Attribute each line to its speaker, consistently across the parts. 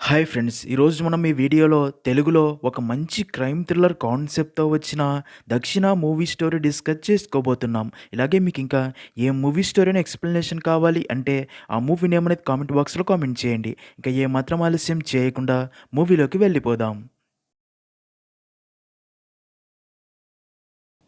Speaker 1: Hi friends! ఈరోజు మనం ఈ వీడియోలో తెలుగులో ఒక మంచి క్రైమ్ థ్రిల్లర్ కాన్సెప్ట్‌తో వచ్చిన 'దక్షిణ' మూవీ స్టోరీ డిస్కస్ చేసుకోబోతున్నాం. ఇలాగే మీకింకా ఏ మూవీ స్టోరీ అని ఎక్స్‌ప్లనేషన్ కావాలి అంటే ఆ మూవీ నేమ్ అనేది కామెంట్ బాక్స్‌లో కామెంట్ చేయండి. ఇంకా ఏమాత్రం ఆలస్యం చేయకుండా మూవీలోకి వెళ్ళిపోదాం.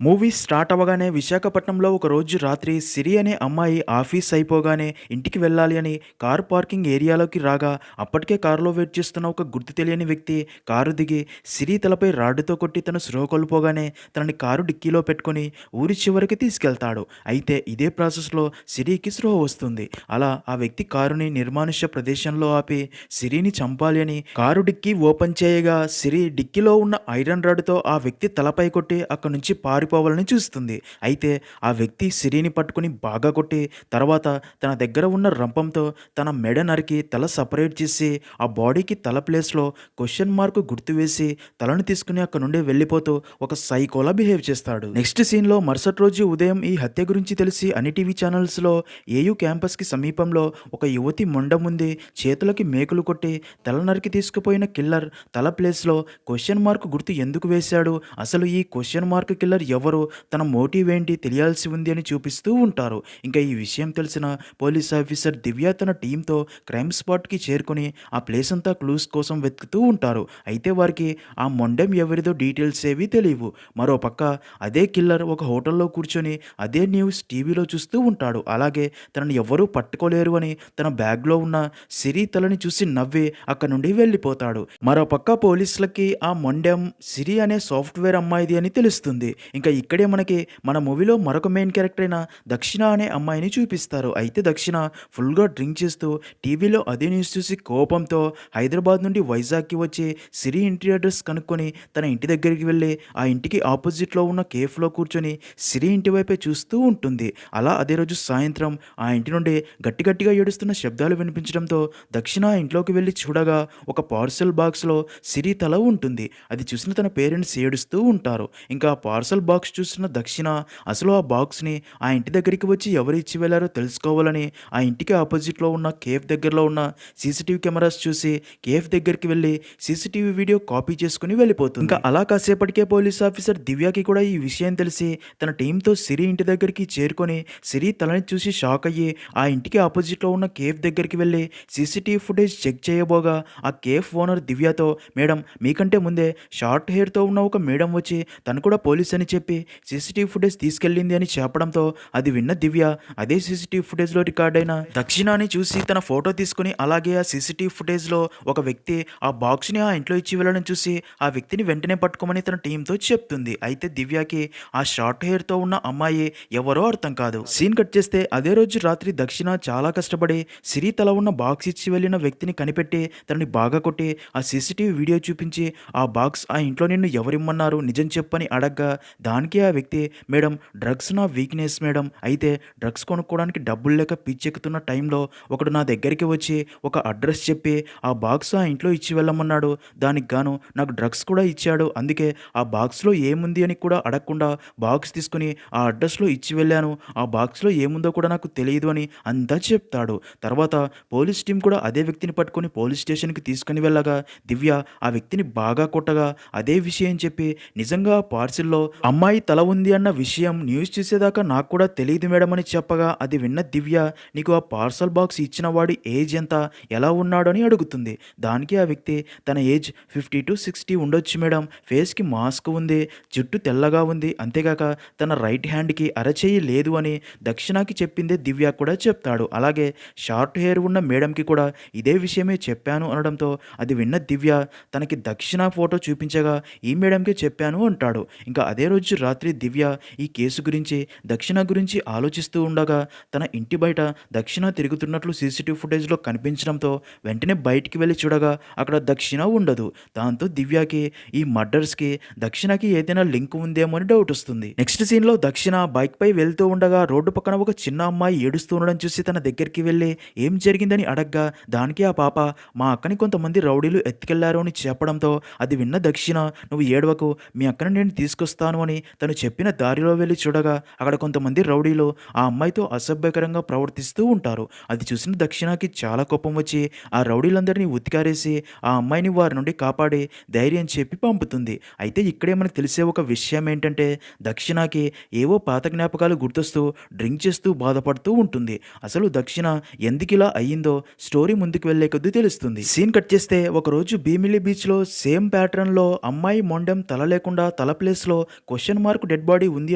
Speaker 1: మూవీ స్టార్ట్ అవ్వగానే విశాఖపట్నంలో ఒకరోజు రాత్రి సిరి అనే అమ్మాయి ఆఫీస్ అయిపోగానే ఇంటికి వెళ్ళాలి అని కారు పార్కింగ్ ఏరియాలోకి రాగా అప్పటికే కారులో వెయిట్ చేస్తున్న ఒక గుర్తు తెలియని వ్యక్తి కారు దిగి సిరి తలపై రాడ్డుతో కొట్టి తను స్పృహ కోల్పోగానే తనని కారు డిక్కీలో పెట్టుకొని ఊరి చివరికి తీసుకెళ్తాడు. అయితే ఇదే ప్రాసెస్లో సిరికి స్పృహ వస్తుంది. అలా ఆ వ్యక్తి కారుని నిర్మానుష్య ప్రదేశంలో ఆపి సిరిని చంపాలి అని కారు డిక్కీ ఓపెన్ చేయగా సిరి డిక్కీలో ఉన్న ఐరన్ రాడ్డుతో ఆ వ్యక్తి తలపై కొట్టి అక్కడి నుంచి పారిపోవాలని చూస్తుంది. అయితే ఆ వ్యక్తి సిరిని పట్టుకుని బాగా కొట్టి తర్వాత తన దగ్గర ఉన్న రంపంతో తన మెడ నరికి తల సపరేట్ చేసి ఆ బాడీకి తల ప్లేస్లో క్వశ్చన్ మార్క్ గుర్తు వేసి తలను తీసుకుని అక్కడ నుండి వెళ్ళిపోతూ ఒక సైకోలా బిహేవ్ చేస్తాడు. నెక్స్ట్ సీన్లో మరుసటి రోజు ఉదయం ఈ హత్య గురించి తెలిసి అన్ని టీవీ ఛానల్స్లో ఏయూ క్యాంపస్కి సమీపంలో ఒక యువతి మొండం ఉంది, చేతులకి మేకులు కొట్టి తల నరికి తీసుకుపోయిన కిల్లర్ తల ప్లేస్లో క్వశ్చన్ మార్క్ గుర్తు ఎందుకు వేశాడు, అసలు ఈ క్వశ్చన్ మార్క్ కిల్లర్ ఎవరు, తన మోటివ్ ఏంటి తెలియాల్సి ఉంది అని చూపిస్తూ ఉంటారు. ఇంకా ఈ విషయం తెలిసిన పోలీస్ ఆఫీసర్ దివ్య తన టీంతో క్రైమ్ స్పాట్కి చేరుకుని ఆ ప్లేస్ అంతా క్లూస్ కోసం వెతుకుతూ ఉంటారు. అయితే వారికి ఆ మొండెం ఎవరిదో డీటెయిల్స్ ఏవి తెలియవు. మరోపక్క అదే కిల్లర్ ఒక హోటల్లో కూర్చొని అదే న్యూస్ టీవీలో చూస్తూ ఉంటాడు. అలాగే తనని ఎవరూ పట్టుకోలేరు అని తన బ్యాగ్లో ఉన్న సిరి తలని చూసి నవ్వి అక్కడి నుండి వెళ్ళిపోతాడు. మరోపక్క పోలీసులకి ఆ మొండెం సిరి అనే సాఫ్ట్వేర్ అమ్మాయిది అని తెలుస్తుంది. ఇంకా ఇక్కడే మనకి మన మూవీలో మరొక మెయిన్ క్యారెక్టర్ అయిన దక్షిణ అనే అమ్మాయిని చూపిస్తారు. అయితే దక్షిణ ఫుల్గా డ్రింక్ చేస్తూ టీవీలో అదే న్యూస్ చూసి కోపంతో హైదరాబాద్ నుండి వైజాగ్కి వచ్చి సిరి ఇంటి అడ్రస్ కనుక్కొని తన ఇంటి దగ్గరికి వెళ్ళి ఆ ఇంటికి ఆపోజిట్లో ఉన్న కేఫ్లో కూర్చొని సిరి ఇంటి వైపే చూస్తూ ఉంటుంది. అలా అదే రోజు సాయంత్రం ఆ ఇంటి నుండి గట్టి గట్టిగా ఏడుస్తున్న శబ్దాలు వినిపించడంతో దక్షిణ ఇంట్లోకి వెళ్ళి చూడగా ఒక పార్సెల్ బాక్స్లో సిరి తల ఉంటుంది. అది చూసిన తన పేరెంట్స్ ఏడుస్తూ ఉంటారు. ఇంకా ఆ పార్సల్ బాక్స్ చూసిన దక్షిణ అసలు ఆ బాక్స్ని ఆ ఇంటి దగ్గరికి వచ్చి ఎవరు ఇచ్చి వెళ్ళారో తెలుసుకోవాలని ఆ ఇంటికి ఆపోజిట్లో ఉన్న కేఫ్ దగ్గరలో ఉన్న సీసీటీవీ కెమెరాస్ చూసి కేఫ్ దగ్గరికి వెళ్ళి సీసీటీవీ వీడియో కాపీ చేసుకుని వెళ్ళిపోతుంది. ఇంకా అలా కాసేపటికే పోలీస్ ఆఫీసర్ దివ్యకి కూడా ఈ విషయం తెలిసి తన టీంతో సిరి ఇంటి దగ్గరికి చేరుకొని సిరి తలని చూసి షాక్ అయ్యి ఆ ఇంటికి ఆపోజిట్లో ఉన్న కేఫ్ దగ్గరికి వెళ్ళి సీసీటీవీ ఫుటేజ్ చెక్ చేయబోగా ఆ కేఫ్ ఓనర్ దివ్యతో, మేడం మీకంటే ముందే షార్ట్ హెయిర్తో ఉన్న ఒక మేడం వచ్చి తను కూడా పోలీస్ అని చెప్పి సీసీటీవీ ఫుటేజ్ తీసుకెళ్ళింది అని చెప్పడంతో అది విన్న దివ్య అదే సీసీటీవీ ఫుటేజ్లో రికార్డ్ అయిన దక్షిణాని చూసి తన ఫోటో తీసుకుని అలాగే ఆ సీసీటీవీ ఫుటేజ్లో ఒక వ్యక్తి ఆ బాక్స్ని ఆ ఇంట్లో ఇచ్చి వెళ్ళడం చూసి ఆ వ్యక్తిని వెంటనే పట్టుకోమని తన టీంతో చెప్తుంది. అయితే దివ్యకి ఆ షార్ట్ హెయిర్తో ఉన్న అమ్మాయి ఎవరో అర్థం కాదు. సీన్ కట్ చేస్తే అదే రోజు రాత్రి దక్షిణ చాలా కష్టపడి సిరి తల ఉన్న బాక్స్ ఇచ్చి వెళ్ళిన వ్యక్తిని కనిపెట్టి తనని బాగా కొట్టి ఆ సీసీటీవీ వీడియో చూపించి ఆ బాక్స్ ఆ ఇంట్లో నిన్ను ఎవరిమ్మన్నారు నిజం చెప్పని అడగ్గా దానికి ఆ వ్యక్తి, మేడం డ్రగ్స్ నా వీక్నెస్ మేడం, అయితే డ్రగ్స్ కొనుక్కోవడానికి డబ్బులు లేక పిచ్చెక్కుతున్న టైంలో ఒకడు నా దగ్గరికి వచ్చి ఒక అడ్రస్ చెప్పి ఆ బాక్స్ ఆ ఇంట్లో ఇచ్చి వెళ్ళమన్నాడు, దానికి గాను నాకు డ్రగ్స్ కూడా ఇచ్చాడు, అందుకే ఆ బాక్స్లో ఏముంది అని కూడా అడగకుండా బాక్స్ తీసుకుని ఆ అడ్రస్లో ఇచ్చి వెళ్ళాను, ఆ బాక్స్లో ఏముందో కూడా నాకు తెలియదు అని అంతా చెప్తాడు. తర్వాత పోలీస్ టీం కూడా అదే వ్యక్తిని పట్టుకొని పోలీస్ స్టేషన్కి తీసుకుని వెళ్ళగా దివ్య ఆ వ్యక్తిని బాగా కొట్టగా అదే విషయం చెప్పి నిజంగా పార్సిల్లో అమ్మాయి తల ఉంది అన్న విషయం న్యూస్ చూసేదాకా నాకు కూడా తెలియదు మేడం అని చెప్పగా అది విన్న దివ్య, నీకు ఆ పార్సల్ బాక్స్ ఇచ్చిన వాడి ఏజ్ ఎంత, ఎలా ఉన్నాడు అని అడుగుతుంది. దానికి ఆ వ్యక్తి తన ఏజ్ 50 to 60 ఉండొచ్చు మేడం, ఫేస్కి మాస్క్ ఉంది, జుట్టు తెల్లగా ఉంది, అంతేగాక తన రైట్ హ్యాండ్కి అరచేయి లేదు అని దక్షిణకి చెప్పిందే దివ్య కూడా చెప్తాడు. అలాగే షార్ట్ హెయిర్ ఉన్న మేడంకి కూడా ఇదే విషయమే చెప్పాను అనడంతో అది విన్న దివ్య తనకి దక్షిణ ఫోటో చూపించగా ఈ మేడంకే చెప్పాను అంటాడు. ఇంకా అదే రోజు రాత్రి దివ్య ఈ కేసు గురించి దక్షిణ గురించి ఆలోచిస్తూ ఉండగా తన ఇంటి బయట దక్షిణ తిరుగుతున్నట్లు సీసీటీవీ ఫుటేజ్లో కనిపించడంతో వెంటనే బయటికి వెళ్ళి చూడగా అక్కడ దక్షిణ ఉండదు. దాంతో దివ్యకి ఈ మర్డర్స్కి దక్షిణకి ఏదైనా లింక్ ఉందేమో అని డౌట్ వస్తుంది. నెక్స్ట్ సీన్లో దక్షిణ బైక్ పై వెళ్తూ ఉండగా రోడ్డు పక్కన ఒక చిన్న అమ్మాయి ఏడుస్తూ ఉండడం చూసి తన దగ్గరికి వెళ్ళి ఏం జరిగిందని అడగ్గా దానికి ఆ పాప మా అక్కని కొంతమంది రౌడీలు ఎత్తుకెళ్లారు అని చెప్పడంతో అది విన్న దక్షిణ, నువ్వు ఏడవకు, మీ అక్కని నేను తీసుకొస్తాను అని తను చెప్పిన దారిలో వెళ్ళి చూడగా అక్కడ కొంతమంది రౌడీలు ఆ అమ్మాయితో అసభ్యకరంగా ప్రవర్తిస్తూ ఉంటారు. అది చూసిన దక్షిణకి చాలా కోపం వచ్చి ఆ రౌడీలందరినీ ఉతికారేసి ఆ అమ్మాయిని వారి నుండి కాపాడి ధైర్యం చెప్పి పంపుతుంది. అయితే ఇక్కడే మనకు తెలిసే ఒక విషయం ఏంటంటే దక్షిణకి ఏవో పాత జ్ఞాపకాలు గుర్తొస్తూ డ్రింక్ చేస్తూ బాధపడుతూ ఉంటుంది. అసలు దక్షిణ ఎందుకిలా అయ్యిందో స్టోరీ ముందుకు వెళ్లే కొద్దీ తెలుస్తుంది. సీన్ కట్ చేస్తే ఒకరోజు భీమిలి బీచ్లో సేమ్ ప్యాటర్న్లో అమ్మాయి మొండెం తల లేకుండా తల ప్లేస్లో క్వశ్చన్ మార్క్ డెడ్ బాడీ ఉంది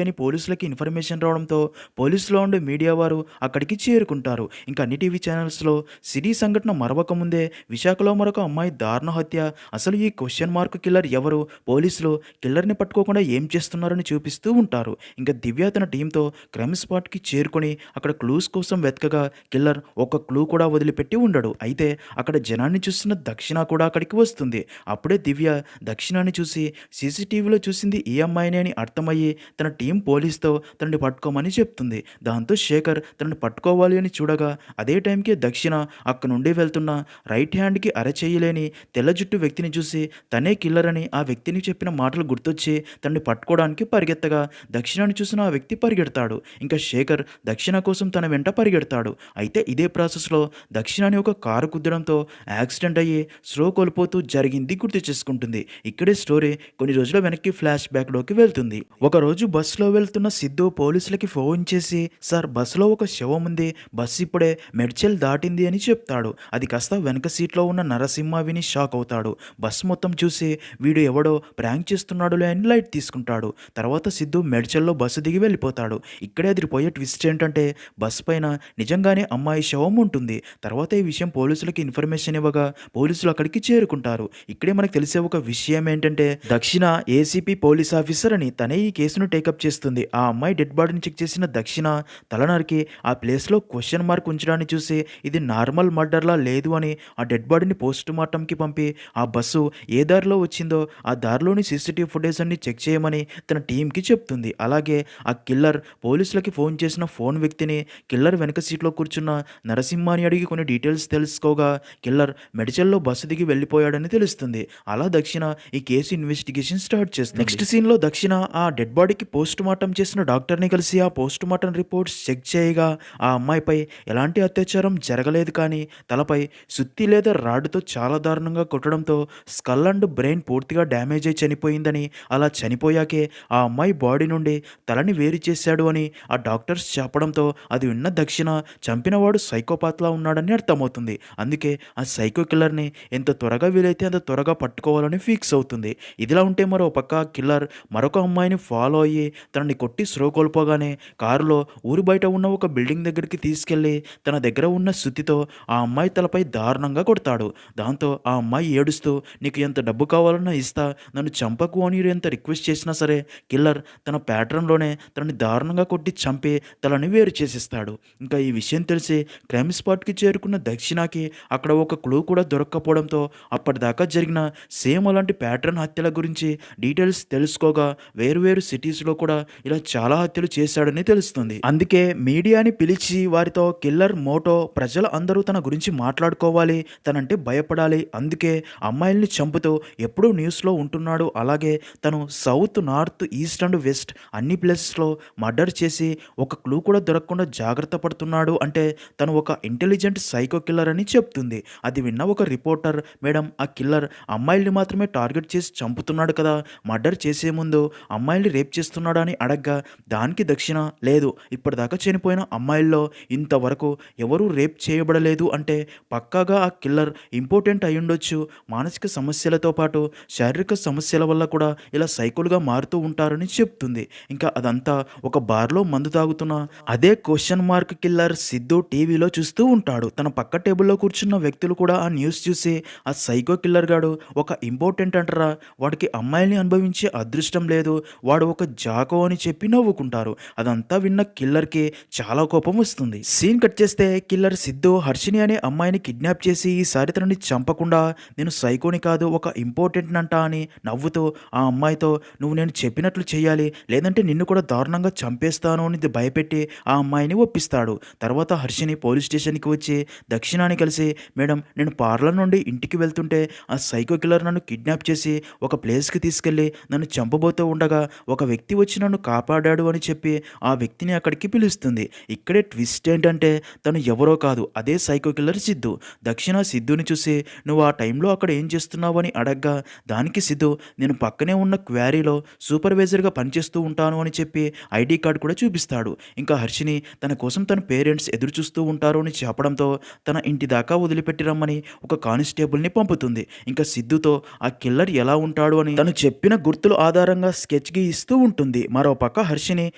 Speaker 1: అని పోలీసులకి ఇన్ఫర్మేషన్ రావడంతో పోలీసులో ఉండే మీడియా వారు అక్కడికి చేరుకుంటారు. ఇంకా అన్ని టీవీ ఛానల్స్లో సిరి సంఘటన మరవక ముందే విశాఖలో మరొక అమ్మాయి దారుణ హత్య, అసలు ఈ క్వశ్చన్ మార్క్ కిల్లర్ ఎవరు, పోలీసులు కిల్లర్ని పట్టుకోకుండా ఏం చేస్తున్నారని చూపిస్తూ ఉంటారు. ఇంకా దివ్య తన టీంతో క్రైమ్ స్పాట్కి చేరుకొని అక్కడ క్లూస్ కోసం వెతకగా కిల్లర్ ఒక క్లూ కూడా వదిలిపెట్టి ఉండడు. అయితే అక్కడ జనాన్ని చూస్తున్న దక్షిణ కూడా అక్కడికి వస్తుంది. అప్పుడే దివ్య దక్షిణాన్ని చూసి సీసీటీవీలో చూసింది ఈ అమ్మాయినే అని అర్థమయ్యి తన టీం పోలీస్తో తనని పట్టుకోమని చెప్తుంది. దాంతో శేఖర్ తనని పట్టుకోవాలి అని చూడగా అదే టైంకి దక్షిణ అక్కడ నుండి వెళ్తున్న రైట్ హ్యాండ్కి అరచేయలేని తెల్ల జుట్టు వ్యక్తిని చూసి తనే కిల్లర్ అని ఆ వ్యక్తిని చెప్పిన మాటలు గుర్తొచ్చి తనని పట్టుకోవడానికి పరిగెత్తగా దక్షిణాన్ని చూసిన ఆ వ్యక్తి పరిగెడతాడు. ఇంకా శేఖర్ దక్షిణ కోసం తన వెంట పరిగెడతాడు. అయితే ఇదే ప్రాసెస్లో దక్షిణాన్ని ఒక కారు కుద్దడంతో యాక్సిడెంట్ అయ్యి స్లో కోల్పోతూ జరిగింది గుర్తు చేసుకుంటుంది. ఇక్కడే స్టోరీ కొన్ని రోజుల వెనక్కి ఫ్లాష్ బ్యాక్లోకి వెళ్తుంది. ఒకరోజు బస్సులో వెళ్తున్న సిద్ధు పోలీసులకి ఫోన్ చేసి సార్ బస్సులో ఒక శవం ఉంది, బస్సు ఇప్పుడే మెడ్చల్ దాటింది అని చెప్తాడు. అది కాస్త వెనక సీట్లో ఉన్న నరసింహ విని షాక్ అవుతాడు. బస్సు మొత్తం చూసి వీడు ఎవడో ప్రాంక్ చేస్తున్నాడులే అని లైట్ తీసుకుంటాడు. తర్వాత సిద్ధు మెడ్చల్లో బస్సు దిగి వెళ్ళిపోతాడు. ఇక్కడే అదిరిపోయే ట్విస్ట్ ఏంటంటే బస్సు పైన నిజంగానే అమ్మాయి శవం ఉంటుంది. తర్వాత ఈ విషయం పోలీసులకి ఇన్ఫర్మేషన్ ఇవ్వగా పోలీసులు అక్కడికి చేరుకుంటారు. ఇక్కడే మనకు తెలిసే ఒక విషయం ఏంటంటే దక్షిణ ఏసీపీ పోలీస్ ఆఫీసర్ అని తనే ఈ కేసును టేకప్ చేస్తుంది. ఆ అమ్మాయి డెడ్ బాడీని చెక్ చేసిన దక్షిణ తలనరికి ఆ ప్లేస్లో క్వశ్చన్ మార్క్ ఉంచడాన్ని చూసి ఇది నార్మల్ మర్డర్లా లేదు అని ఆ డెడ్ బాడీని పోస్ట్ మార్టంకి పంపి ఆ బస్సు ఏ దారిలో వచ్చిందో ఆ దారిలోని సీసీటీవీ ఫుటేజ్ అన్ని చెక్ చేయమని తన టీంకి చెప్తుంది. అలాగే ఆ కిల్లర్ పోలీసులకి ఫోన్ చేసిన ఫోన్ వ్యక్తిని కిల్లర్ వెనక సీట్లో కూర్చున్న నరసింహాని అడిగి కొన్ని డీటెయిల్స్ తెలుసుకోగా కిల్లర్ మెడిచల్లో బస్సు దిగి వెళ్ళిపోయాడని తెలుస్తుంది. అలా దక్షిణ ఈ కేసు ఇన్వెస్టిగేషన్ స్టార్ట్ చేస్తుంది. నెక్స్ట్ సీన్లో దక్షిణ ఆ డెడ్ బాడీకి పోస్ట్ మార్టం చేసిన డాక్టర్ని కలిసి ఆ పోస్ట్ మార్టం రిపోర్ట్స్ చెక్ చేయగా ఆ అమ్మాయిపై ఎలాంటి అత్యాచారం జరగలేదు, కానీ తలపై సుత్తి లేదా రాడ్డుతో చాలా దారుణంగా కొట్టడంతో స్కల్ అండ్ బ్రెయిన్ పూర్తిగా డ్యామేజ్ అయి చనిపోయిందని, అలా చనిపోయాకే ఆ అమ్మాయి బాడీ నుండి తలని వేరు చేశాడు అని ఆ డాక్టర్స్ చెప్పడంతో అది విన్న దక్షిణ చంపినవాడు సైకోపాత్లా ఉన్నాడని అర్థమవుతుంది. అందుకే ఆ సైకో కిల్లర్ని ఎంత త్వరగా వీలైతే అంత త్వరగా పట్టుకోవాలని ఫిక్స్ అవుతుంది. ఇదిలా ఉంటే మరో పక్క కిల్లర్ మరొక అమ్మాయిని ఫాలో అయ్యి తనని కొట్టి స్రో కోల్పోగానే కారులో ఊరు బయట ఉన్న ఒక బిల్డింగ్ దగ్గరికి తీసుకెళ్లి తన దగ్గర ఉన్న సుత్తితో ఆ అమ్మాయి తలపై దారుణంగా కొడతాడు. దాంతో ఆ అమ్మాయి ఏడుస్తూ నీకు ఎంత డబ్బు కావాలన్నా ఇస్తా, నన్ను చంపకు అని ఎంత రిక్వెస్ట్ చేసినా సరే కిల్లర్ తన ప్యాటర్న్లోనే తనని దారుణంగా కొట్టి చంపి తలని వేరు చేసేస్తాడు. ఇంకా ఈ విషయం తెలిసి క్రైమ్ స్పాట్కి చేరుకున్న దక్షిణకి అక్కడ ఒక క్లూ కూడా దొరక్కపోవడంతో అప్పటిదాకా జరిగిన సేమ్ అలాంటి ప్యాటర్న్ హత్యల గురించి డీటెయిల్స్ తెలుసుకోగా వేరువేరు సిటీస్లో కూడా ఇలా చాలా హత్యలు చేశాడని తెలుస్తుంది. అందుకే మీడియాని పిలిచి వారితో కిల్లర్ మోటో ప్రజలు అందరూ తన గురించి మాట్లాడుకోవాలి, తనంటే భయపడాలి, అందుకే అమ్మాయిల్ని చంపుతూ ఎప్పుడూ న్యూస్లో ఉంటున్నాడు, అలాగే తను south north east and west అన్ని ప్లేసెస్లో మర్డర్ చేసి ఒక క్లూ కూడా దొరకకుండా జాగ్రత్త పడుతున్నాడు అంటే తను ఒక ఇంటెలిజెంట్ సైకో కిల్లర్ అని చెప్తుంది. అది విన్న ఒక రిపోర్టర్ మేడం ఆ కిల్లర్ అమ్మాయిల్ని మాత్రమే టార్గెట్ చేసి చంపుతున్నాడు కదా, మర్డర్ చేసే ముందు అమ్మాయిల్ని రేప్ చేస్తున్నాడా అని అడగ్గా దానికి దక్షిణ లేదు, ఇప్పటిదాకా చనిపోయిన అమ్మాయిల్లో ఇంతవరకు ఎవరూ రేప్ చేయబడలేదు అంటే పక్కాగా ఆ కిల్లర్ ఇంపార్టెంట్ అయి ఉండొచ్చు. మానసిక సమస్యలతో పాటు శారీరక సమస్యల వల్ల కూడా ఇలా సైకోలుగా మారుతూ ఉంటారని చెప్తుంది. ఇంకా అదంతా ఒక బార్లో మందు తాగుతున్న అదే క్వశ్చన్ మార్క్ కిల్లర్ సిద్ధు టీవీలో చూస్తూ ఉంటాడు. తన పక్క టేబుల్లో కూర్చున్న వ్యక్తులు కూడా ఆ న్యూస్ చూసి ఆ సైకో కిల్లర్ గాడు ఒక ఇంపార్టెంట్ అంటారా, వాడికి అమ్మాయిల్ని అనుభవించే అదృష్టం లేదు, వాడు ఒక జాకో అని చెప్పి నవ్వుకుంటారు. అదంతా విన్న కిల్లర్కి చాలా కోపం వస్తుంది. సీన్ కట్ చేస్తే కిల్లర్ సిద్ధు హర్షిని అనే అమ్మాయిని కిడ్నాప్ చేసి ఈసారి తనని చంపకుండా నేను సైకోని కాదు ఒక ఇంపార్టెంట్ అంట అని నవ్వుతూ ఆ అమ్మాయితో నువ్వు నేను చెప్పినట్లు చేయాలి లేదంటే నిన్ను కూడా దారుణంగా చంపేస్తాను అని భయపెట్టి ఆ అమ్మాయిని ఒప్పిస్తాడు. తర్వాత హర్షిని పోలీస్ స్టేషన్కి వచ్చి దక్షిణాన్ని కలిసి మేడం నేను పార్లర్ నుండి ఇంటికి వెళ్తుంటే ఆ సైకో కిల్లర్ నన్ను కిడ్నాప్ చేసి ఒక ప్లేస్కి తీసుకెళ్ళి నన్ను చంపబోతూ ఉండగా ఉండగా ఒక వ్యక్తి వచ్చి నన్ను కాపాడాడు అని చెప్పి ఆ వ్యక్తిని అక్కడికి పిలుస్తుంది. ఇక్కడే ట్విస్ట్ ఏంటంటే తను ఎవరో కాదు, అదే సైకో కిల్లర్ సిద్ధు. దక్షిణ సిద్ధుని చూసి నువ్వు ఆ టైంలో అక్కడ ఏం చేస్తున్నావు అని అడగ్గా దానికి సిద్ధు నేను పక్కనే ఉన్న క్వారీలో సూపర్వైజర్గా పనిచేస్తూ ఉంటాను అని చెప్పి ఐడి కార్డు కూడా చూపిస్తాడు. ఇంకా హర్షిని తన కోసం తన పేరెంట్స్ ఎదురు చూస్తూ ఉంటారు అని చెప్పడంతో తన ఇంటి దాకా వదిలిపెట్టి రమ్మని ఒక కానిస్టేబుల్ని పంపుతుంది. ఇంకా సిద్ధుతో ఆ కిల్లర్ ఎలా ఉంటాడు అని తను చెప్పిన గుర్తుల ఆధారంగా స్కెచ్ గీయిస్తూ ఉంటుంది. మరోపక్క హర్షిని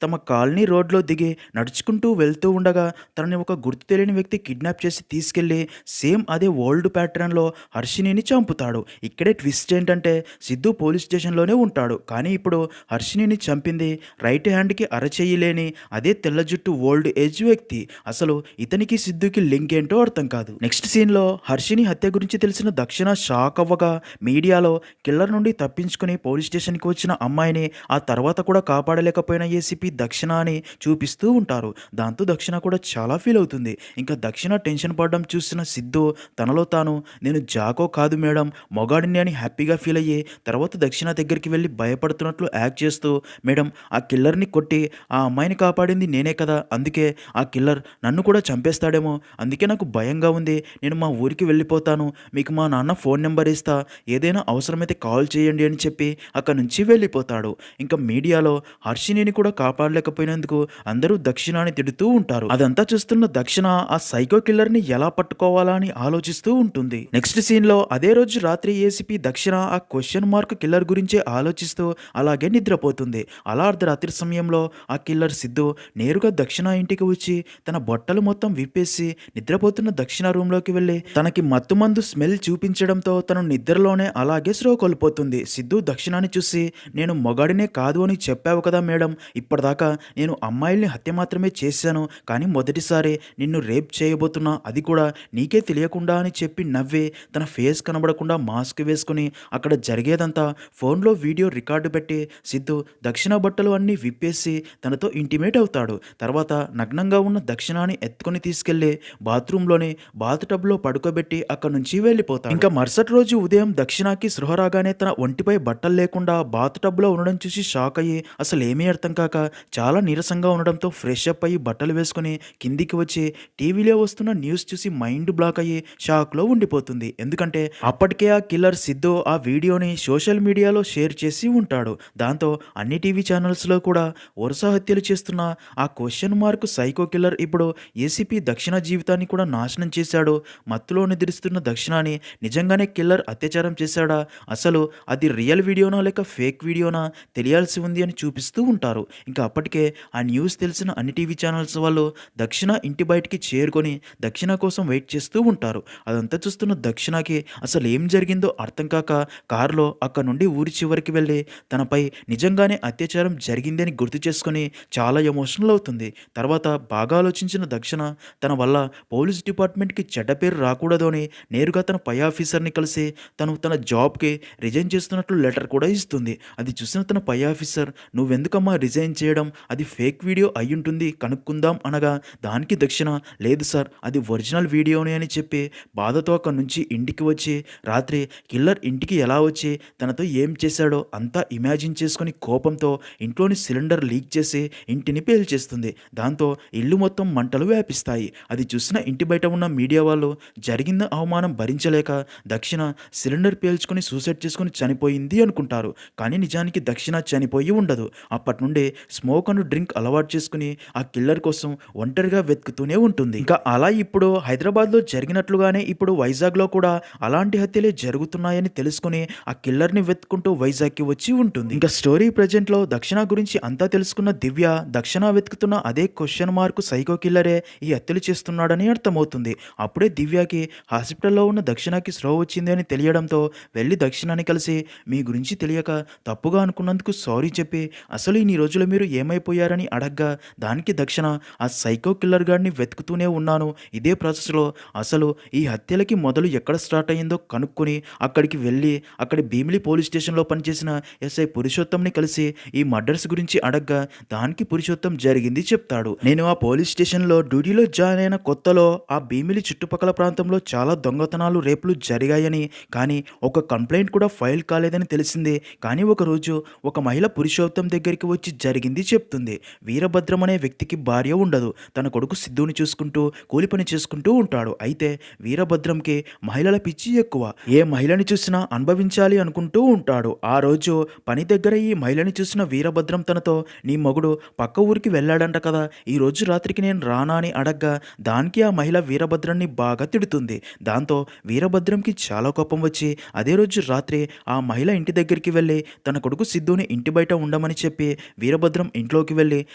Speaker 1: తమ కాలనీ రోడ్లో దిగి నడుచుకుంటూ వెళ్తూ ఉండగా తనని ఒక గుర్తు తెలియని వ్యక్తి కిడ్నాప్ చేసి తీసుకెళ్లి సేమ్ అదే ఓల్డ్ ప్యాటర్న్లో హర్షినిని చంపుతాడు. ఇక్కడే ట్విస్ట్ ఏంటంటే సిద్ధు పోలీస్ స్టేషన్లోనే ఉంటాడు, కానీ ఇప్పుడు హర్షినిని చంపింది రైట్ హ్యాండ్కి అరచెయ్యి లేని అదే తెల్ల జుట్టు ఓల్డ్ ఏజ్ వ్యక్తి. అసలు ఇతనికి సిద్ధుకి లింక్ ఏంటో అర్థం కాదు. నెక్స్ట్ సీన్లో హర్షిని హత్య గురించి తెలిసిన దక్షిణ షాక్ అవ్వగా మీడియాలో కిల్లర్ నుండి తప్పించుకుని పోలీస్ స్టేషన్కి వచ్చిన అమ్మాయిని ఆ తర్వాత కూడా కాపాడలేకపోయిన ఏసీపీ దక్షిణ అని చూపిస్తూ ఉంటారు. దాంతో దక్షిణ కూడా చాలా ఫీల్ అవుతుంది. ఇంకా దక్షిణ టెన్షన్ పడడం చూసిన సిద్ధు తనలో తాను నేను జాకో కాదు మేడం, మొగాడిని అని హ్యాపీగా ఫీల్ అయ్యి తర్వాత దక్షిణ దగ్గరికి వెళ్ళి భయపడుతున్నట్లు యాక్ట్ చేస్తూ మేడం ఆ కిల్లర్ని కొట్టి ఆ అమ్మాయిని కాపాడింది నేనే కదా, అందుకే ఆ కిల్లర్ నన్ను కూడా చంపేస్తాడేమో, అందుకే నాకు భయంగా ఉంది, నేను మా ఊరికి వెళ్ళిపోతాను, మీకు మా నాన్న ఫోన్ నెంబర్ ఇస్తా, ఏదైనా అవసరమైతే కాల్ చేయండి అని చెప్పి అక్కడి నుంచి వెళ్ళిపోతాడు. ఇంకా మీడియాలో హర్షినిని కూడా కాపాడలేకపోయినందుకు అందరూ దక్షిణాన్ని తిడుతూ ఉంటారు. అదంతా చూస్తున్న దక్షిణ ఆ సైకో కిల్లర్ని ఎలా పట్టుకోవాలా అని ఆలోచిస్తూ ఉంటుంది. నెక్స్ట్ సీన్లో అదే రోజు రాత్రి ఏసీపీ దక్షిణ ఆ క్వశ్చన్ మార్క్ కిల్లర్ గురించే ఆలోచిస్తూ అలాగే నిద్రపోతుంది. అలా అర్ధరాత్రి సమయంలో ఆ కిల్లర్ సిద్ధు నేరుగా దక్షిణ ఇంటికి వచ్చి తన బట్టలు మొత్తం విప్పేసి నిద్రపోతున్న దక్షిణ రూమ్లోకి వెళ్ళి తనకి మత్తుమందు స్మెల్ చూపించడంతో తను నిద్రలోనే అలాగే స్లో కోల్పోతుంది. సిద్ధు దక్షిణాన్ని చూసి నేను మొగాడినే కాదు అని చెప్పావు కదా మేడం, ఇప్పటిదాకా నేను అమ్మాయిల్ని హత్య మాత్రమే చేశాను, కానీ మొదటిసారి నిన్ను రేప్ చేయబోతున్నా, అది కూడా నీకే తెలియకుండా అని చెప్పి నవ్వి తన ఫేస్ కనబడకుండా మాస్క్ వేసుకుని అక్కడ జరిగేదంతా ఫోన్లో వీడియో రికార్డు పెట్టి సిద్ధు దక్షిణ బట్టలు అన్నీ విప్పేసి తనతో ఇంటిమేట్ అవుతాడు. తర్వాత నగ్నంగా ఉన్న దక్షిణాన్ని ఎత్తుకొని తీసుకెళ్లి బాత్రూంలోని బాత్ టబ్లో పడుకోబెట్టి అక్కడి నుంచి వెళ్ళిపోతాడు. ఇంకా మరుసటి రోజు ఉదయం దక్షిణకి స్పృహ రాగానే తన ఒంటిపై బట్టలు లేకుండా బాత్ టబ్లో ఉండడం చూసి షాక్ అయ్యి అసలు ఏమీ అర్థం కాక చాలా నీరసంగా ఉండడంతో ఫ్రెష్ అప్ అయ్యి బట్టలు వేసుకుని కిందికి వచ్చి టీవీలో వస్తున్న న్యూస్ చూసి మైండ్ బ్లాక్ అయ్యి షాక్లో ఉండిపోతుంది. ఎందుకంటే అప్పటికే ఆ కిల్లర్ సిద్ధు ఆ వీడియోని సోషల్ మీడియాలో షేర్ చేసి ఉంటాడు. దాంతో అన్ని టీవీ ఛానల్స్లో కూడా వరుస హత్యలు చేస్తున్న ఆ క్వశ్చన్ మార్క్ సైకో కిల్లర్ ఇప్పుడు ఏసీపీ దక్షిణ జీవితాన్ని కూడా నాశనం చేశాడు. మత్తులో నిద్రిస్తున్న దక్షిణాని నిజంగానే కిల్లర్ అత్యాచారం చేశాడా, అసలు అది రియల్ వీడియోనా లేక ఫేక్ వీడియోనా తెలియాల్సి ఉంది అని చూపిస్తూ ఉంటారు. ఇంకా అప్పటికే ఆ న్యూస్ తెలిసిన అన్ని టీవీ ఛానల్స్ వాళ్ళు దక్షిణ ఇంటి బయటికి చేరుకొని దక్షిణ కోసం వెయిట్ చేస్తూ ఉంటారు. అదంతా చూస్తున్న దక్షిణకి అసలు ఏం జరిగిందో అర్థం కాక కారులో అక్కడ నుండి ఊరి చివరికి వెళ్ళి తనపై నిజంగానే అత్యాచారం జరిగిందని గుర్తు చేసుకొని చాలా ఎమోషనల్ అవుతుంది. తర్వాత బాగా ఆలోచించిన దక్షిణ తన వల్ల పోలీస్ డిపార్ట్మెంట్కి చెడ్డ పేరు రాకూడదు అని నేరుగా తన పై ఆఫీసర్ని కలిసి తన జాబ్కి రిజైన్ చేస్తున్నట్లు లెటర్ కూడా ఇస్తుంది. అది చూసిన తన పై ఆఫీసర్ నువ్వెందుకమ్మా రిజైన్ చేయడం, అది ఫేక్ వీడియో అయ్యుంటుంది కనుక్కుందాం అనగా దానికి దక్షిణ లేదు సార్ అది ఒరిజినల్ వీడియోనే అని చెప్పి బాధతో అక్కడి నుంచి ఇంటికి వచ్చి రాత్రి కిల్లర్ ఇంటికి ఎలా వచ్చి తనతో ఏం చేశాడో అంతా ఇమాజిన్ చేసుకుని కోపంతో ఇంట్లోని సిలిండర్ లీక్ చేసి ఇంటిని పేల్చేస్తుంది. దాంతో ఇల్లు మొత్తం మంటలు వ్యాపిస్తాయి. అది చూసిన ఇంటి బయట ఉన్న మీడియా వాళ్ళు జరిగిన అవమానం భరించలేక దక్షిణ సిలిండర్ పేల్చుకొని సూసైడ్ చేసుకుని చనిపోయింది అనుకుంటారు. కానీ నిజానికి దక్షిణ చనిపోయి ఉండదు. అప్పటి నుండి స్మోక్ అండ్ డ్రింక్ అలవాటు చేసుకుని ఆ కిల్లర్ కోసం ఒంటరిగా వెతుకుతూనే ఉంటుంది. ఇంకా అలా ఇప్పుడు హైదరాబాద్లో జరిగినట్లుగానే ఇప్పుడు వైజాగ్లో కూడా అలాంటి హత్యలే జరుగుతున్నాయని తెలుసుకుని ఆ కిల్లర్ని వెతుకుంటూ వైజాగ్కి వచ్చి ఉంటుంది. ఇంకా స్టోరీ ప్రజెంట్లో దక్షిణ గురించి అంతా తెలుసుకున్న దివ్య దక్షిణ వెతుకుతున్న అదే క్వశ్చన్ మార్క్ సైకో కిల్లరే ఈ హత్యలు చేస్తున్నాడని అర్థమవుతుంది. అప్పుడే దివ్యకి హాస్పిటల్లో ఉన్న దక్షిణకి స్పృహ వచ్చింది అని తెలియడంతో వెళ్ళి దక్షిణాన్ని కలిసి మీ గురించి తెలియక తప్పుగా అనుకున్నందుకు సారీ చెప్పి అసలు ఇన్ని రోజులు మీరు ఏమైపోయారని అడగ్గా దానికి దక్షిణ ఆ సైకో కిల్లర్ గాడిని వెతుకుతూనే ఉన్నాను, ఇదే ప్రాసెస్లో అసలు ఈ హత్యలకి మొదలు ఎక్కడ స్టార్ట్ అయ్యిందో కనుక్కొని అక్కడికి వెళ్ళి అక్కడి భీమిలి పోలీస్ స్టేషన్లో పనిచేసిన ఎస్ఐ పురుషోత్తంని కలిసి ఈ మర్డర్స్ గురించి అడగ్గా దానికి పురుషోత్తం జరిగింది చెప్తాడు. నేను ఆ పోలీస్ స్టేషన్లో డ్యూటీలో జాయిన్ అయిన కొత్తలో ఆ భీమిలి చుట్టుపక్కల ప్రాంతంలో చాలా దొంగతనాలు రేపులు జరిగాయని, కానీ ఒక కంప్లైంట్ కూడా ఫైల్ కాలేదని తెలిసింది. కానీ ఒకరోజు ఒక మహిళ పురుషోత్తం దగ్గరికి వచ్చి జరిగింది చెప్తుంది. వీరభద్రం అనే వ్యక్తికి భార్య ఉండదు. తన కొడుకు సిద్ధుని చూసుకుంటూ కూలి పని చేసుకుంటూ ఉంటాడు. అయితే వీరభద్రంకి మహిళల పిచ్చి ఎక్కువ. ఏ మహిళని చూసినా అనుభవించాలి అనుకుంటూ ఉంటాడు. ఆ రోజు పని దగ్గర ఈ మహిళని చూసిన వీరభద్రం తనతో, నీ మొగుడు పక్క ఊరికి వెళ్ళాడంట కదా, ఈ రోజు రాత్రికి నేను రానా అని అడగ్గా దానికి ఆ మహిళ వీరభద్రాన్ని బాగా తిడుతుంది. దాంతో వీరభద్రంకి చాలా కోపం వచ్చి అదే రోజు రాత్రి ఆ మహిళ ఇంటి దగ్గరికి వెళ్ళి తన కొడుకు సిద్ధుని ఇంటి బయట ఉండమని చెప్పి వీరభద్రం ఇంట్లోకి వెళ్ళి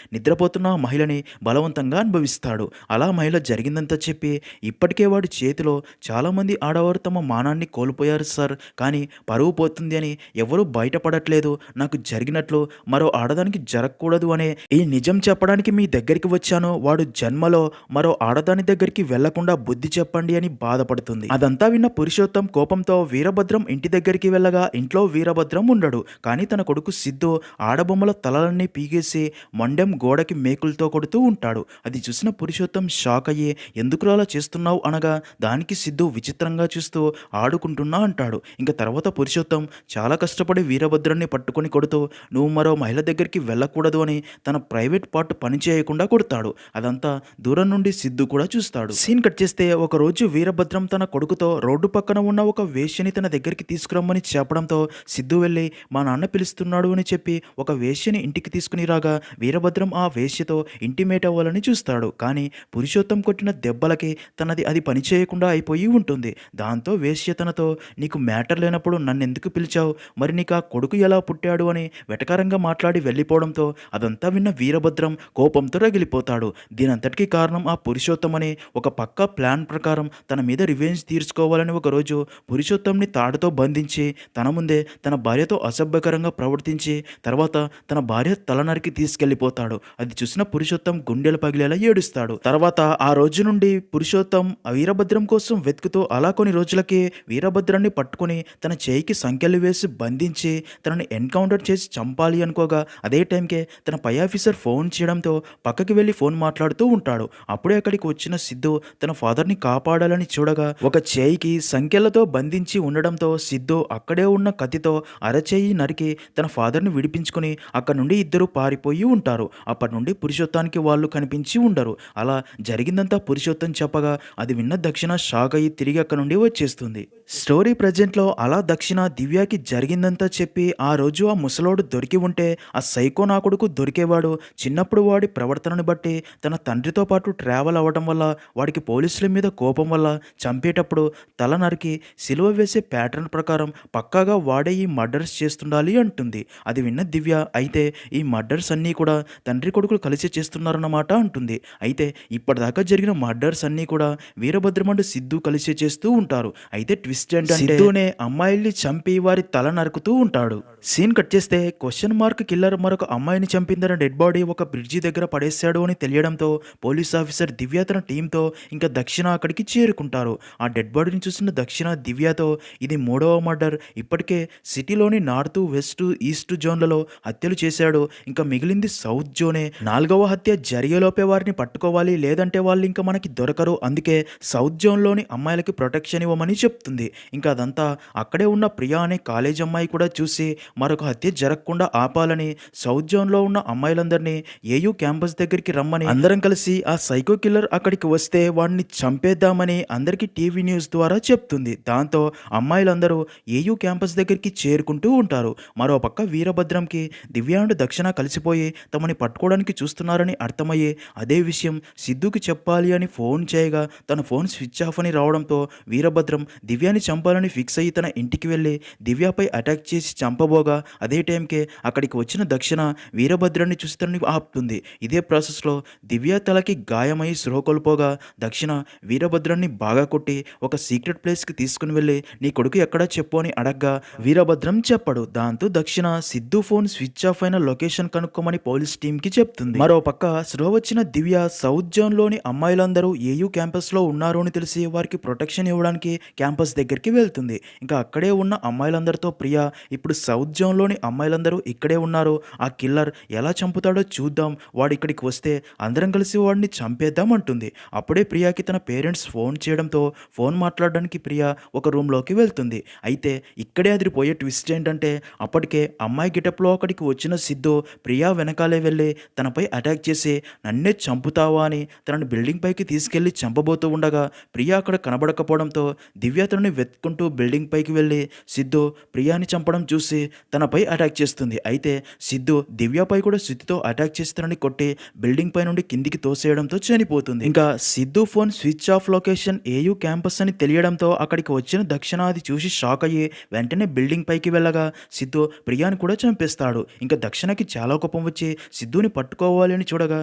Speaker 1: నిద్రపోతున్న ఆ మహిళని బలవంతంగా అనుభవిస్తాడు. అలా మహిళ జరిగిందంతా చెప్పి, ఇప్పటికే వాడి చేతిలో చాలామంది ఆడవారు తమ మానాన్ని కోల్పోయారు సార్, కానీ పరువు పోతుంది అని ఎవరూ బయటపడట్లేదు. నాకు జరిగినట్లు మరో ఆడదానికి జరగకూడదు అనే ఈ నిజం చెప్పడానికి మీ దగ్గరికి వచ్చాను. వాడు జన్మలో మరో ఆడదాని దగ్గరికి వెళ్లకుండా బుద్ధి చెప్పండి అని బాధపడుతుంది. అదంతా విన్న పురుషోత్తం కోపంతో వీరభద్రం ఇంటి దగ్గరికి వెళ్ళగా ఇంట్లో వీరభద్రం ఉండడు. కానీ తన కొడుకు సిద్ధు ఆడబొమ్మల తలలన్నీ పీగేసి మొండెం గోడకి మేకులతో కొడుతూ ఉంటాడు. అది చూసిన పురుషోత్తం షాక్ అయ్యి, ఎందుకు అలా చేస్తున్నావు అనగా దానికి సిద్ధు విచిత్రంగా చూస్తూ ఆడుకుంటున్నా అంటాడు. ఇంకా తర్వాత పురుషోత్తం చాలా కష్టపడి వీరభద్రాన్ని పట్టుకొని కొడుతూ, నువ్వు మరో మహిళ దగ్గరికి వెళ్ళకూడదు అని తన ప్రైవేట్ పార్ట్ పని చేయకుండా కొడతాడు. అదంతా దూరం నుండి సిద్ధు కూడా చూస్తాడు. సీన్ కట్ చేస్తే ఒకరోజు వీరభద్రం తన కొడుకుతో రోడ్డు పక్కన ఉన్న ఒక వేశ్యని తన దగ్గరికి తీసుకురమ్మని చెప్పడంతో సిద్ధు వెళ్ళి మా నాన్న పిలుస్తున్నాడు అని చెప్పి ఒక వేశ్యని ఇంటికి తీసుకుని రాగా వీరభద్రం ఆ వేశ్యతో ఇంటిమేట్ అవ్వాలని చూస్తాడు. కానీ పురుషోత్తం కొట్టిన దెబ్బలకి తనది అది పని చేయకుండా అయిపోయి ఉంటుంది. దాంతో వేశ్య తనతో, నీకు మ్యాటర్ లేనప్పుడు నన్నెందుకు పిలిచావు, మరి నీకు ఆ కొడుకు ఎలా పుట్టాడు అని వెటకారంగా మాట్లాడి వెళ్ళిపోవడంతో అదంతా విన్న వీరభద్రం కోపంతో రగిలిపోతాడు. దీనంతటికీ కారణం ఆ పురుషోత్తం అని ఒక పక్కా ప్లాన్ ప్రకారం తన మీద రివెంజ్ తీర్చుకోవాలని ఒకరోజు పురుషోత్తంని తాడుతో బంధించి తన ముందే తన భార్యతో అసభ్యకరంగా ప్రవర్తించి తర్వాత తన భార్య తల నరికి తీసుకెళ్లిపోతాడు. అది చూసిన పురుషోత్తం గుండెలు పగిలేలా ఏడుస్తాడు. తర్వాత ఆ రోజు నుండి పురుషోత్తం వీరభద్రం కోసం వెతుకుతూ అలా కొన్ని రోజులకి వీరభద్రాన్ని పట్టుకుని తన చేయికి సంకెళ్ళు వేసి బంధించి తనని ఎన్కౌంటర్ చేసి చంపాలి అనుకోగా అదే టైంకే తన పై ఆఫీసర్ ఫోన్ చేయడంతో పక్కకి వెళ్ళి ఫోన్ మాట్లాడుతూ ఉంటాడు. అప్పుడే అక్కడికి వచ్చిన సిద్ధు తన ఫాదర్ని కాపాడాలని చూడగా ఒక చేయికి సంకెళ్లతో బంధించి ఉండడంతో సిద్ధు అక్కడే ఉన్న కత్తితో అరచేయి నరికి తన ఫాదర్ని విడిపించుకుని అక్కడ నుండి ఇద్దరు పారిపోయి ఉంటారు. అప్పటి నుండి పురుషోత్తానికి వాళ్ళు కనిపించి ఉండరు. అలా జరిగిందంతా పురుషోత్తం చెప్పగా అది విన్న దక్షిణ షాక్ అయ్యి తిరిగి అక్కడ నుండి వచ్చేస్తుంది. స్టోరీ ప్రజెంట్లో అలా దక్షిణ దివ్యకి జరిగిందంతా చెప్పి ఆ రోజు ఆ ముసలోడు దొరికి ఉంటే ఆ సైకో నా కొడుకు దొరికేవాడు. చిన్నప్పుడు వాడి ప్రవర్తనను బట్టి తన తండ్రితో పాటు ట్రావెల్ అవ్వడం వల్ల వాడికి పోలీసుల మీద కోపం వల్ల చంపేటప్పుడు తల నరికి సిలువ వేసే ప్యాటర్న్ ప్రకారం పక్కాగా వాడే ఈ మర్డర్స్ చేస్తుండాలి అంటుంది. అది విన్న దివ్య, అయితే ఈ మర్డర్స్ అన్నీ కూడా తండ్రి కొడుకులు కలిసి చేస్తున్నారన్నమాట అంటుంది. అయితే ఇప్పటిదాకా జరిగిన మర్డర్స్ అన్నీ కూడా వీరభద్రం అండ్ సిద్ధు కలిసి చేస్తూ ఉంటారు. అయితే ట్విస్ట్ ఏంటంటే సిద్ధునే అమ్మాయిల్ని చంపి వారి తల నరుకుతూ ఉంటాడు. సీన్ కట్ చేస్తే క్వశ్చన్ మార్క్ కిల్లర్ మరొక అమ్మాయిని చంపిందన్న డెడ్ బాడీ ఒక బ్రిడ్జి దగ్గర పడేశాడు అని తెలియడంతో పోలీస్ ఆఫీసర్ దివ్య తన టీంతో ఇంకా దక్షిణ అక్కడికి చేరుకుంటారు. ఆ డెడ్ బాడీని చూసిన దక్షిణ దివ్యతో, ఇది 3వ మర్డర్, ఇప్పటికే సిటీలోని నార్త్ వెస్ట్ ఈస్ట్ జోన్లలో హత్యలు చేశాడు, ఇంకా మిగిలింది సౌత్ జోనే. 4వ హత్య జరిగేలోపే వారిని పట్టుకోవాలి, లేదంటే వాళ్ళు ఇంకా మనకి దొరకరు, అందుకే సౌత్ జోన్లోని అమ్మాయిలకి ప్రొటెక్షన్ ఇవ్వమని చెప్తుంది. ఇంకా అదంతా అక్కడే ఉన్న ప్రియా అనే కాలేజ్ అమ్మాయి కూడా చూసి మరొక హత్య జరగకుండా ఆపాలని సౌత్ జోన్లో ఉన్న అమ్మాయిలందరినీ ఏయూ క్యాంపస్ దగ్గరికి రమ్మని అందరం కలిసి ఆ సైకో కిల్లర్ అక్కడికి వస్తే వాడిని చంపేద్దామని అందరికీ టీవీ న్యూస్ ద్వారా చెప్తుంది. దాంతో అమ్మాయిలందరూ ఏయూ క్యాంపస్ దగ్గరికి చేరుకుంటూ ఉంటారు. మరో పక్క వీరభద్రంకి దివ్య అండ్ దక్షిణ కలిసిపోయి తమని పట్టుకోవడానికి చూస్తున్నారని అర్థమయ్యి అదే విషయం సిద్ధుకి చెప్పాలి అని ఫోన్ చేయగా తన ఫోన్ స్విచ్ ఆఫ్ అని రావడంతో వీరభద్రం దివ్యాని చంపాలని ఫిక్స్ అయ్యి తన ఇంటికి వెళ్ళి దివ్యపై అటాక్ చేసి చంపబోగా అదే టైంకే అక్కడికి వచ్చిన దక్షిణ వీరభద్రాన్ని చూసి తనని ఆపుతుంది. ఇదే ప్రాసెస్లో దివ్య తలకి గాయమై స్పృహ కోల్పోగా దక్షిణ వీరభద్రాన్ని బాగా కొట్టి ఒక సీక్రెట్ ప్లేస్కి తీసుకుని వెళ్ళి నీ కొడుకు ఎక్కడా చెప్పు అని అడగ్గా వీరభద్రం చెప్పడు. దాంతో దక్షిణ సిద్ధు ఫోన్ స్విచ్ ఆఫ్ అయిన లొకేషన్ కనుక్కోమని పోలీస్ టీంకి చెప్తుంది. మరో పక్క స్పృహ వచ్చిన దివ్య సౌత్ జోన్లోని అమ్మాయిలందరూ ఏయూ క్యాంపస్లో ఉన్నారు అని తెలిసి వారికి ప్రొటెక్షన్ ఇవ్వడానికి క్యాంపస్ దగ్గరికి వెళ్తుంది. ఇంకా అక్కడే ఉన్న అమ్మాయిలందరితో ప్రియా ఇప్పుడు సౌత్ సౌత్ జోన్‌లోని అమ్మాయిలందరూ ఇక్కడే ఉన్నారు. ఆ కిల్లర్ ఎలా చంపుతాడో చూద్దాం. వాడిక్కడికి వస్తే అందరం కలిసి వాడిని చంపేద్దాం అంటుంది. అప్పుడే ప్రియాకి తన పేరెంట్స్ ఫోన్ చేయడంతో ఫోన్ మాట్లాడడానికి ప్రియా ఒక రూమ్‌లోకి వెళ్తుంది. అయితే ఇక్కడే అదిరిపోయే ట్విస్ట్ ఏంటంటే అప్పటికే అమ్మాయి గెటప్‌లో అక్కడికి వచ్చిన సిద్ధు ప్రియా వెనకాలే వెళ్ళి తనపై అటాక్ చేసి నన్నే చంపుతావా అని తనని బిల్డింగ్ పైకి తీసుకెళ్లి చంపబోతూ ఉండగా ప్రియా అక్కడ కనబడకపోవడంతో దివ్య తనని వెతుక్కుంటూ బిల్డింగ్ పైకి వెళ్ళి సిద్ధు ప్రియాని చంపడం చూసి తనపై అటాక్ చేస్తుంది. అయితే సిద్ధు దివ్యపై కూడా సుత్తితో అటాక్ చేసి తనని కొట్టి బిల్డింగ్ పై నుండి కిందికి తోసేయడంతో చనిపోతుంది. ఇంకా Siddhu phone switch off location AU campus అని తెలియడంతో అక్కడికి వచ్చిన దక్షిణ అది చూసి షాక్ అయ్యి వెంటనే బిల్డింగ్ పైకి వెళ్ళగా సిద్ధు ప్రియాని కూడా చంపేస్తాడు. ఇంకా దక్షిణకి చాలా కోపం వచ్చి సిద్ధుని పట్టుకోవాలి అని చూడగా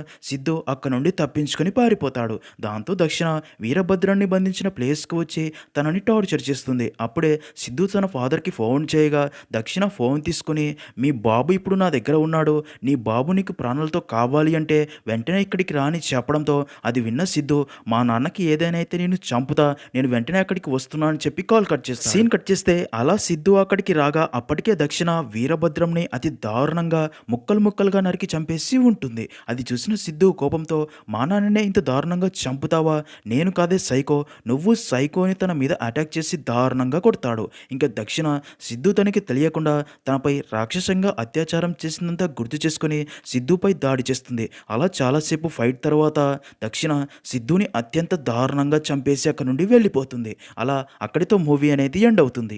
Speaker 1: సిద్ధు అక్కడ నుండి తప్పించుకొని పారిపోతాడు. దాంతో దక్షిణ వీరభద్రాన్ని బంధించిన ప్లేస్కి వచ్చి తనని టార్చర్ చేస్తుంది. అప్పుడే సిద్ధు తన ఫాదర్కి ఫోన్ చేయగా దక్షిణ ఫోన్ తీసుకుని మీ బాబు ఇప్పుడు నా దగ్గర ఉన్నాడు, నీ బాబు నీకు ప్రాణాలతో కావాలి అంటే వెంటనే ఇక్కడికి రాని చెప్పడంతో అది విన్న సిద్ధు మా నాన్నకి ఏదైనా అయితే నేను చంపుతా, నేను వెంటనే అక్కడికి వస్తున్నా అని చెప్పి కాల్ కట్ చేస్తాడు. సీన్ కట్ చేస్తే అలా సిద్ధు అక్కడికి రాగా అప్పటికే దక్షిణ వీరభద్రంని అతి దారుణంగా ముక్కలు ముక్కలుగా నరికి చంపేసి ఉంటుంది. అది చూసిన సిద్ధు కోపంతో మా నాన్ననే ఇంత దారుణంగా చంపుతావా, నేను కాదే సైకో, నువ్వు సైకో అని తన మీద అటాక్ చేసి దారుణంగా కొడతాడు. ఇంకా దక్షిణ సిద్ధు తనకి తెలియకుండా తనపై రాక్షసంగా అత్యాచారం చేసినంత గుర్తు చేసుకుని సిద్ధుపై దాడి చేస్తుంది. అలా చాలాసేపు ఫైట్ తర్వాత దక్షిణ సిద్ధుని అత్యంత దారుణంగా చంపేసి అక్కడ నుండి వెళ్ళిపోతుంది. అలా అక్కడితో మూవీ అనేది ఎండ్ అవుతుంది.